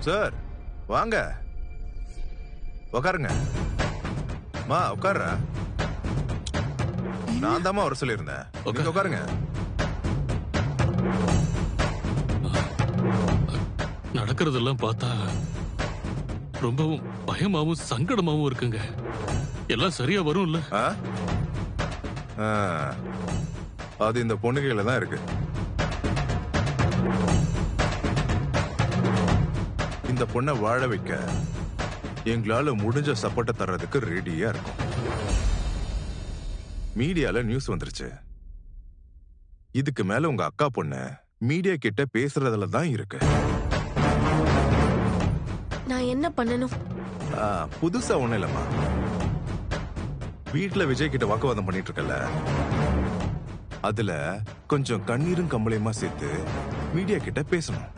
Sir வாங்க உட்காருங்க. மா உட்கார்ற. நான் தாமா வர சொல்லியிருந்தேன். உட்காருங்க. நடக்கிறதெல்லாம் பார்த்தா ரொம்பவும் பயமாவும் சங்கடமாவும் இருக்குங்க. எல்லாம் சரியா வரும்ல? அது இந்த பொண்ணுகையில தான் இருக்கு. இந்த பொண்ணை வாழ வைக்க எங்களால முடிஞ்ச சப்போர்ட்டை தர்றதுக்கு ரெடியா இருக்கும். மீடியால நியூஸ் வந்துருச்சு. இதுக்கு மேல உங்க அக்கா பொண்ணு மீடியா கிட்ட பேசுறதுல தான் இருக்கு. நான் என்ன பண்ணணும்? புதுசா ஒண்ணு இல்லம்மா. வீட்டுல விஜய் கிட்ட வாக்குவாதம் பண்ணிட்டு இருக்கல, அதுல கொஞ்சம் கண்ணீரும் கம்பளையுமா சேர்த்து மீடியா கிட்ட பேசணும்.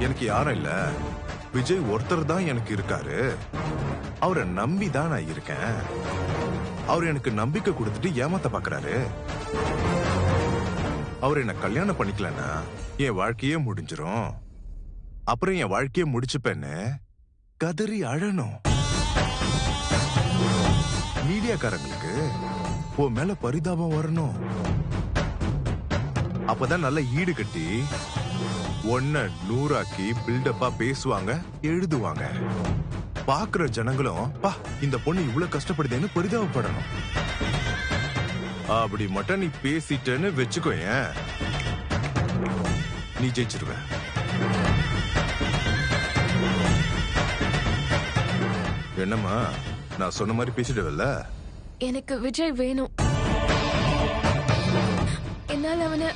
எனக்கு யாரும் இல்ல, விஜய் ஒருத்தர் தான் எனக்கு இருக்காரு. அவரை நம்பி தான் நான் இருக்கேன். அவர் எனக்கு நம்பிக்கை கொடுத்துட்டு ஏமாத்த பாக்குறாரு. அவர் என்ன கல்யாணம் பண்ணிக்கலன்னா என் வாழ்க்கையே முடிஞ்சிரும். அப்புறம் என் வாழ்க்கையை முடிச்சுப்பேன்னு கதறி அழணும். மீடியாக்காரங்களுக்கு உன் மேல பரிதாபம் வரணும். அப்பதான் நல்ல ஈடு கட்டி ஒன்ன 100ஆக்கி பில்டப்பா பேசுவாங்க, எழுதுவாங்க. பாக்குற ஜனங்களும் பா இந்த பொண்ணு இவ்வளவு கஷ்டப்படுதுன்னு பரிதாபப்படணும். அப்படி மட்டும் நீ பேசிட்டேன்னு வச்சுக்கோயேன், நீ ஜெயிச்சிருவ. என்னம்மா நான் சொன்ன மாதிரி பேசிடுவல்ல? எனக்கு விஜய் வேணும். என்னால அவனை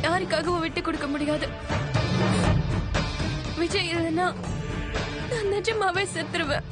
யாருக்காகவும் விட்டு கொடுக்க முடியாது. விஜய் இல்லைன்னா நான் நிஜமாவே செத்துருவேன்.